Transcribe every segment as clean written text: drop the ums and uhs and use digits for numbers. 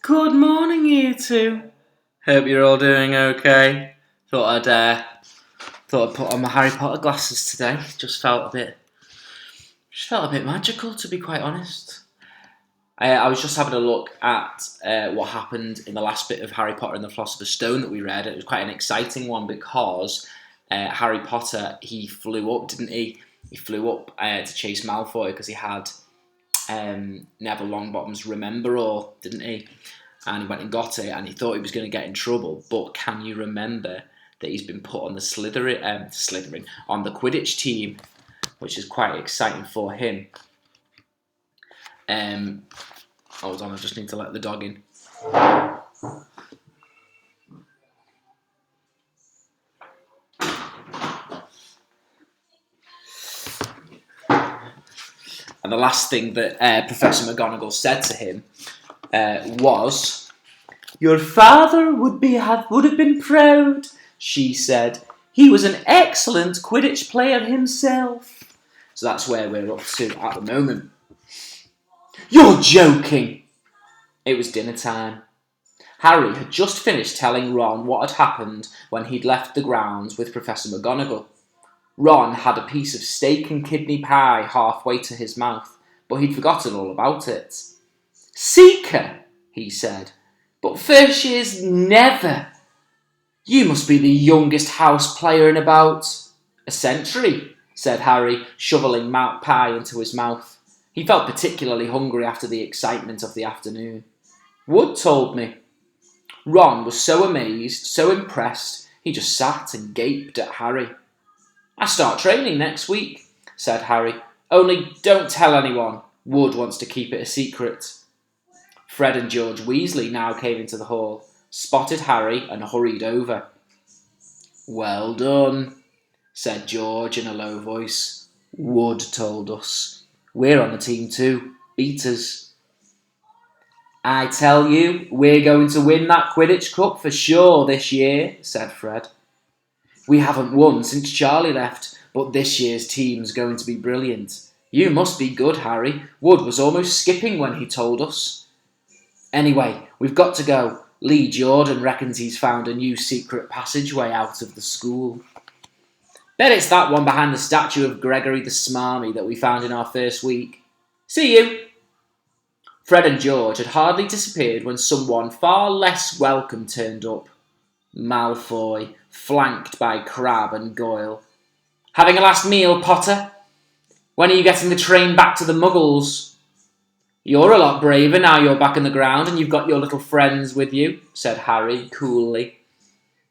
Good morning, you two. Hope you're all doing okay. Thought I'd put on my Harry Potter glasses today. Just felt a bit magical, to be quite honest. I was just having a look at what happened in the last bit of Harry Potter and the Philosopher's Stone that we read. It was quite an exciting one because Harry Potter, he flew up, didn't he? He flew up to chase Malfoy because he had Neville Longbottom's Remember All, didn't he? And he went and got it, and he thought he was going to get in trouble. But can you remember that he's been put on the Slytherin on the Quidditch team, which is quite exciting for him. Hold on, I just need to let the dog in. And the last thing that Professor McGonagall said to him was, "Your father would have been proud," she said. "He was an excellent Quidditch player himself." So that's where we're up to at the moment. "You're joking!" It was dinner time. Harry had just finished telling Ron what had happened when he'd left the grounds with Professor McGonagall. Ron had a piece of steak and kidney pie halfway to his mouth, but he'd forgotten all about it. "Seeker," he said, "but first years never. You must be the youngest house player in about a century," said Harry, shoveling pie into his mouth. He felt particularly hungry after the excitement of the afternoon. "Wood told me." Ron was so amazed, so impressed, he just sat and gaped at Harry. "I start training next week," said Harry. "Only don't tell anyone. Wood wants to keep it a secret." Fred and George Weasley now came into the hall, spotted Harry and hurried over. "Well done," said George in a low voice. "Wood told us. We're on the team too. Beat us." "I tell you, we're going to win that Quidditch Cup for sure this year," said Fred. "We haven't won since Charlie left, but this year's team's going to be brilliant. You must be good, Harry. Wood was almost skipping when he told us. Anyway, we've got to go. Lee Jordan reckons he's found a new secret passageway out of the school. Bet it's that one behind the statue of Gregory the Smarmy that we found in our first week. See you." Fred and George had hardly disappeared when someone far less welcome turned up. Malfoy, flanked by Crabbe and Goyle. "Having a last meal, Potter? When are you getting the train back to the Muggles?" "You're a lot braver now you're back in the ground and you've got your little friends with you," said Harry coolly.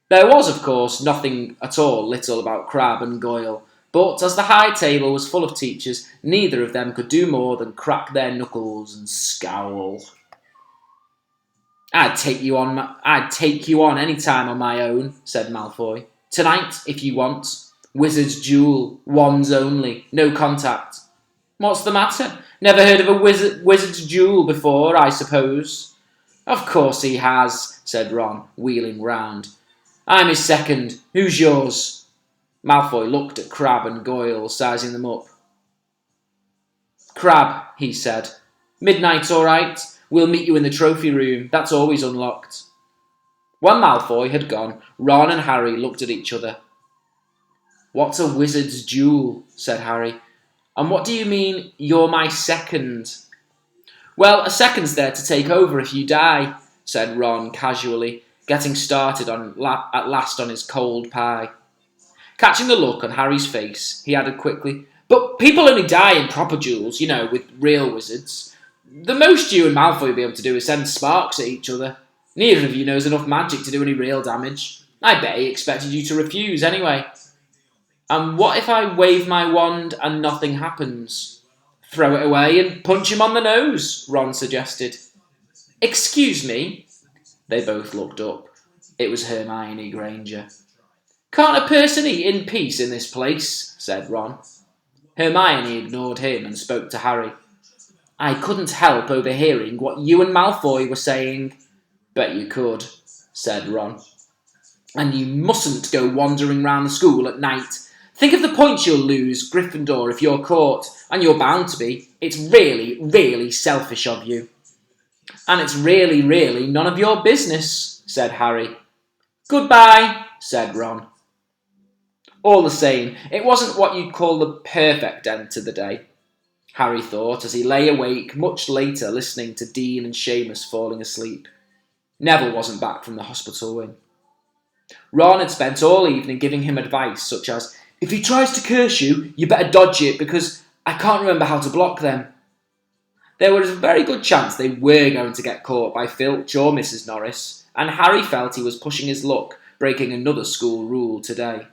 There was, of course, nothing at all little about Crabbe and Goyle, but as the high table was full of teachers, neither of them could do more than crack their knuckles and scowl. I'd take you on any time on my own," said Malfoy. "Tonight, if you want. Wizard's duel, wands only, no contact." "What's the matter? Never heard of a wizard's duel before, I suppose?" "Of course he has," said Ron, wheeling round. "I'm his second. Who's yours?" Malfoy looked at Crabbe and Goyle, sizing them up. "Crabbe," he said. "Midnight, all right? We'll meet you in the trophy room. That's always unlocked." When Malfoy had gone, Ron and Harry looked at each other. "What's a wizard's duel?" said Harry. "And what do you mean, you're my second?" "Well, a second's there to take over if you die," said Ron casually, getting started at last on his cold pie. Catching the look on Harry's face, he added quickly, "But people only die in proper duels, with real wizards. The most you and Malfoy will be able to do is send sparks at each other. Neither of you knows enough magic to do any real damage. I bet he expected you to refuse anyway." "And what if I wave my wand and nothing happens?" "Throw it away and punch him on the nose," Ron suggested. "Excuse me?" They both looked up. It was Hermione Granger. "Can't a person eat in peace in this place?" said Ron. Hermione ignored him and spoke to Harry. "I couldn't help overhearing what you and Malfoy were saying." "Bet you could," said Ron. "And you mustn't go wandering round the school at night. Think of the points you'll lose, Gryffindor, if you're caught, and you're bound to be. It's really, really selfish of you." And it's really, really none of your business, said Harry. Goodbye, said Ron. All the same, it wasn't what you'd call the perfect end to the day, Harry thought as he lay awake much later listening to Dean and Seamus falling asleep. Neville wasn't back from the hospital wing. Ron had spent all evening giving him advice such as, if he tries to curse you, you better dodge it because I can't remember how to block them. There was a very good chance they were going to get caught by Filch or Mrs. Norris, and Harry felt he was pushing his luck, breaking another school rule today.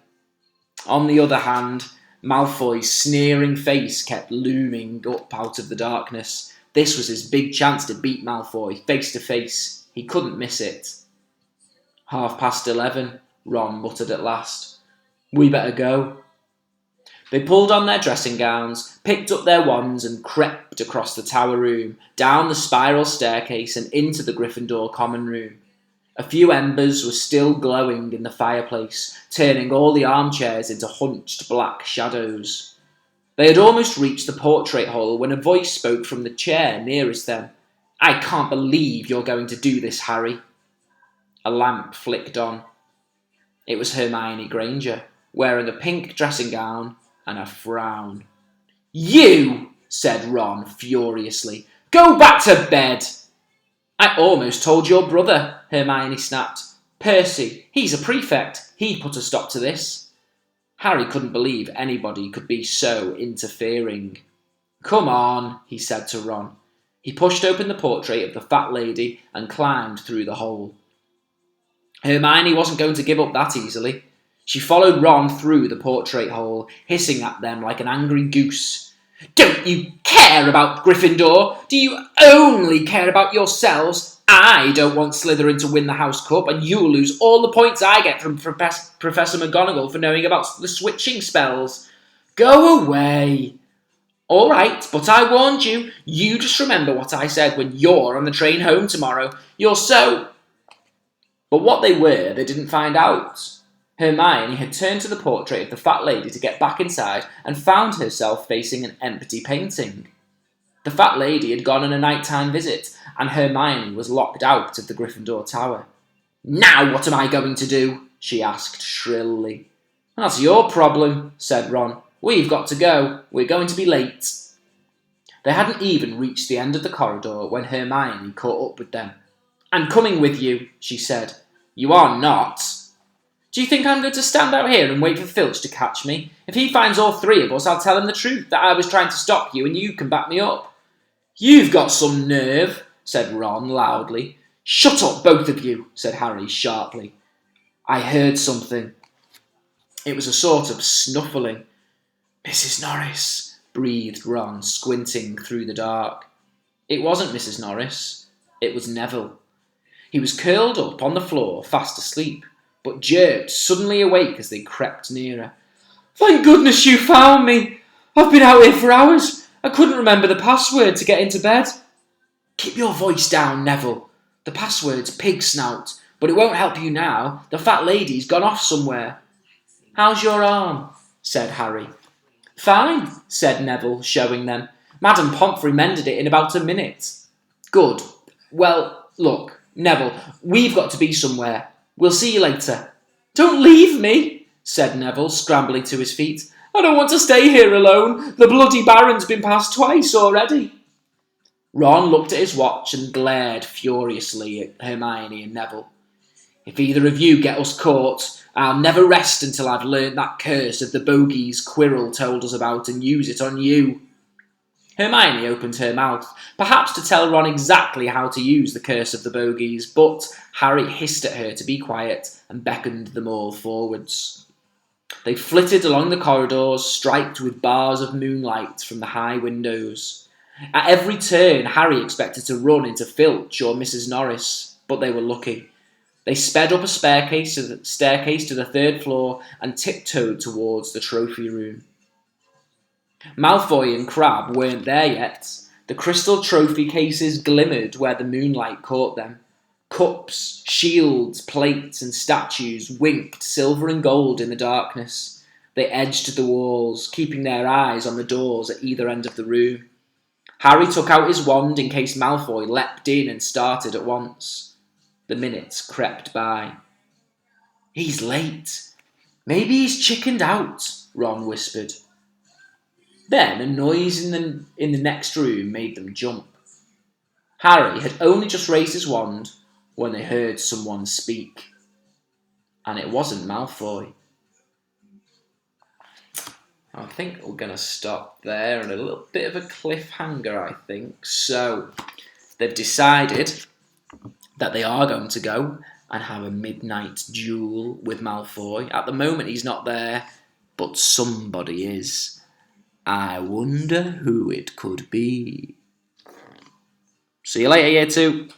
On the other hand, Malfoy's sneering face kept looming up out of the darkness. This was his big chance to beat Malfoy face to face. He couldn't miss it. 11:30, Ron muttered at last. We better go. They pulled on their dressing gowns, picked up their wands and crept across the tower room, down the spiral staircase and into the Gryffindor common room. A few embers were still glowing in the fireplace, turning all the armchairs into hunched black shadows. They had almost reached the portrait hole when a voice spoke from the chair nearest them. I can't believe you're going to do this, Harry. A lamp flicked on. It was Hermione Granger, wearing a pink dressing gown and a frown. You, said Ron furiously. Go back to bed. I almost told your brother, Hermione snapped. Percy, he's a prefect. He'd put a stop to this. Harry couldn't believe anybody could be so interfering. Come on, he said to Ron. He pushed open the portrait of the fat lady and climbed through the hole. Hermione wasn't going to give up that easily. She followed Ron through the portrait hole, hissing at them like an angry goose. Don't you care about Gryffindor? Do you only care about yourselves? I don't want Slytherin to win the House Cup, and you'll lose all the points I get from Professor McGonagall for knowing about the switching spells. Go away. All right, but I warned you. You just remember what I said when you're on the train home tomorrow. You're so... But what they were, they didn't find out. Hermione had turned to the portrait of the fat lady to get back inside and found herself facing an empty painting. The fat lady had gone on a nighttime visit, and Hermione was locked out of the Gryffindor Tower. Now what am I going to do? She asked shrilly. That's your problem, said Ron. We've got to go. We're going to be late. They hadn't even reached the end of the corridor when Hermione caught up with them. I'm coming with you, she said. You are not. Do you think I'm going to stand out here and wait for Filch to catch me? If he finds all three of us, I'll tell him the truth, that I was trying to stop you and you can back me up. You've got some nerve, said Ron loudly. Shut up, both of you, said Harry sharply. I heard something. It was a sort of snuffling. Mrs. Norris, breathed Ron, squinting through the dark. It wasn't Mrs. Norris. It was Neville. He was curled up on the floor, fast asleep, but jerked suddenly awake as they crept nearer. Thank goodness you found me. I've been out here for hours. I couldn't remember the password to get into bed. Keep your voice down, Neville. The password's pig snout, but it won't help you now. The fat lady's gone off somewhere. How's your arm? Said Harry. Fine, said Neville, showing them. Madame Pomfrey mended it in about a minute. Good. Well, look, Neville, we've got to be somewhere. We'll see you later. Don't leave me, said Neville, scrambling to his feet. I don't want to stay here alone. The bloody Baron's been past twice already. Ron looked at his watch and glared furiously at Hermione and Neville. If either of you get us caught, I'll never rest until I've learnt that curse of the bogies Quirrell told us about and use it on you. Hermione opened her mouth, perhaps to tell Ron exactly how to use the curse of the bogies, but Harry hissed at her to be quiet and beckoned them all forwards. They flitted along the corridors, striped with bars of moonlight from the high windows. At every turn, Harry expected to run into Filch or Mrs. Norris, but they were lucky. They sped up a staircase to the third floor and tiptoed towards the trophy room. Malfoy and Crabbe weren't there yet. The crystal trophy cases glimmered where the moonlight caught them. Cups, shields, plates and statues winked silver and gold in the darkness. They edged the walls, keeping their eyes on the doors at either end of the room. Harry took out his wand in case Malfoy leapt in and started at once. The minutes crept by. "He's late. Maybe he's chickened out," Ron whispered. Then a noise in the next room made them jump. Harry had only just raised his wand when they heard someone speak. And it wasn't Malfoy. I think we're going to stop there and a little bit of a cliffhanger, I think. So, they've decided that they are going to go and have a midnight duel with Malfoy. At the moment, he's not there, but somebody is. I wonder who it could be. See you later, Year 2.